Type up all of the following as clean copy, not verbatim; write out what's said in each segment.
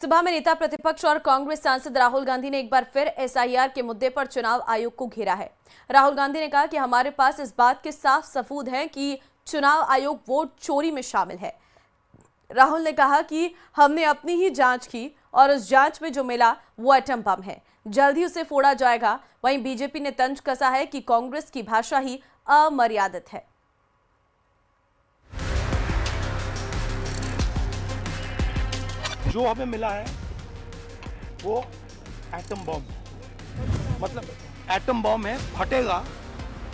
सभा में नेता प्रतिपक्ष और कांग्रेस सांसद राहुल गांधी ने एक बार फिर एसआईआर के मुद्दे पर चुनाव आयोग को घेरा है। राहुल गांधी ने कहा कि हमारे पास इस बात के साफ सबूत हैं कि चुनाव आयोग वोट चोरी में शामिल है। राहुल ने कहा कि हमने अपनी ही जांच की और उस जांच में जो मिला वो एटम बम है, जल्द ही उसे फोड़ा जाएगा। वहीं बीजेपी ने तंज कसा है कि कांग्रेस की भाषा ही अमर्यादित है। जो हमें मिला है वो एटम बॉम्ब, मतलब एटम बॉम्ब है, फटेगा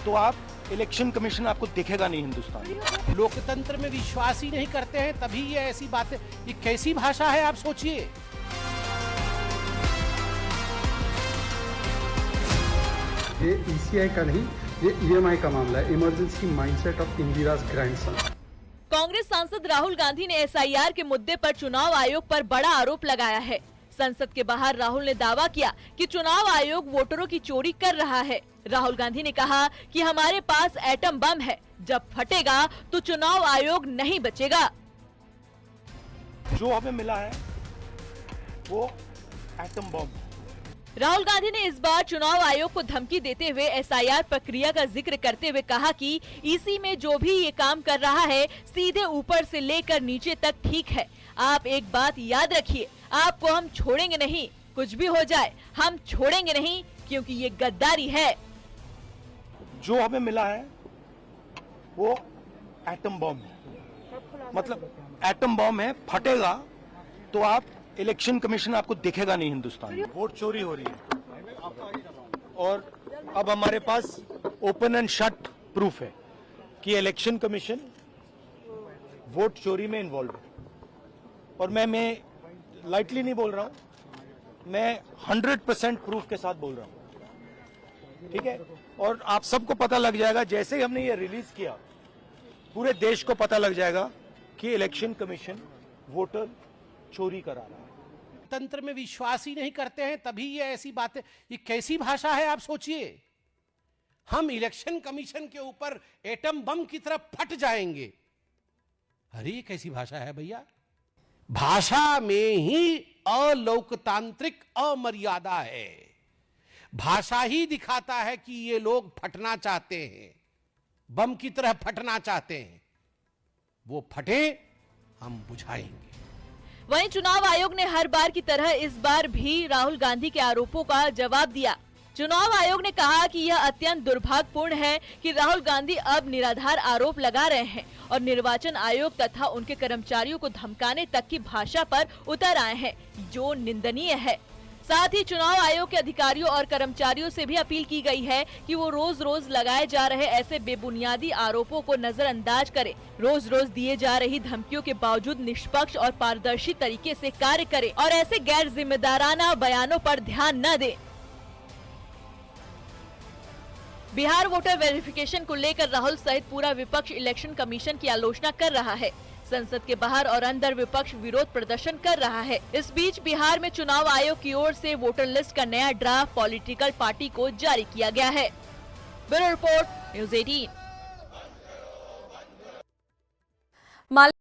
तो आप इलेक्शन कमीशन आपको दिखेगा नहीं हिंदुस्तान में। लोकतंत्र में विश्वास ही नहीं करते हैं, तभी ये ऐसी बातें, ये कैसी भाषा है आप सोचिए। ये ईसीआई का नहीं, ये ईएमआई का मामला है, emergency mindset of Indira's grandson. Congress सांसद राहुल गांधी ने एसआईआर के मुद्दे पर चुनाव आयोग पर बड़ा आरोप लगाया है। संसद के बाहर राहुल ने दावा किया कि चुनाव आयोग वोटरों की चोरी कर रहा है। राहुल गांधी ने कहा कि हमारे पास एटम बम है, जब फटेगा तो चुनाव आयोग नहीं बचेगा। जो हमें मिला है वो एटम बॉम्ब। राहुल गांधी ने इस बार चुनाव आयोग को धमकी देते हुए एसआईआर प्रक्रिया का जिक्र करते हुए कहा कि ईसी में जो भी ये काम कर रहा है सीधे ऊपर से लेकर नीचे तक ठीक है। आप एक बात याद रखिए, आपको हम छोड़ेंगे नहीं, कुछ भी हो जाए हम छोड़ेंगे नहीं, क्योंकि ये गद्दारी है। जो हमें मिला है वो एटम बॉम्ब है, मतलब एटम बॉम्ब है, फटेगा तो आप इलेक्शन कमीशन आपको दिखेगा नहीं हिंदुस्तान में। वोट चोरी हो रही है और अब हमारे पास ओपन एंड शट प्रूफ है कि इलेक्शन कमीशन वोट चोरी में इन्वॉल्व है। और मैं लाइटली नहीं बोल रहा हूं, मैं 100% प्रूफ के साथ बोल रहा हूं, ठीक है। और आप सबको पता लग जाएगा, जैसे ही हमने ये रिलीज किया पूरे देश को पता लग जाएगा कि इलेक्शन कमीशन वोटर चोरी करा रहा है। तंत्र में विश्वास ही नहीं करते हैं, तभी ये ऐसी बातें, ये कैसी भाषा है आप सोचिए। हम इलेक्शन कमीशन के ऊपर एटम बम की तरफ फट जाएंगे। अरे ये कैसी भाषा है भैया। भाषा में ही अलोकतांत्रिक अमर्यादा है। भाषा ही दिखाता है कि ये लोग फटना चाहते हैं, बम की तरह फटना चाहते हैं। वो फटे, हम बुझाएंगे। वहीं चुनाव आयोग ने हर बार की तरह इस बार भी राहुल गांधी के आरोपों का जवाब दिया। चुनाव आयोग ने कहा कि यह अत्यंत दुर्भाग्यपूर्ण है कि राहुल गांधी अब निराधार आरोप लगा रहे हैं और निर्वाचन आयोग तथा उनके कर्मचारियों को धमकाने तक की भाषा पर उतर आए हैं, जो निंदनीय है। साथ ही चुनाव आयोग के अधिकारियों और कर्मचारियों से भी अपील की गई है कि वो रोज रोज लगाए जा रहे ऐसे बेबुनियादी आरोपों को नजरअंदाज करें, रोज रोज दिए जा रही धमकियों के बावजूद निष्पक्ष और पारदर्शी तरीके से कार्य करें और ऐसे गैर जिम्मेदाराना बयानों पर ध्यान न दें। बिहार वोटर वेरिफिकेशन को लेकर राहुल सहित पूरा विपक्ष इलेक्शन कमीशन की आलोचना कर रहा है। संसद के बाहर और अंदर विपक्ष विरोध प्रदर्शन कर रहा है। इस बीच बिहार में चुनाव आयोग की ओर से वोटर लिस्ट का नया ड्राफ्ट पॉलिटिकल पार्टी को जारी किया गया है। Bureau report, news 18।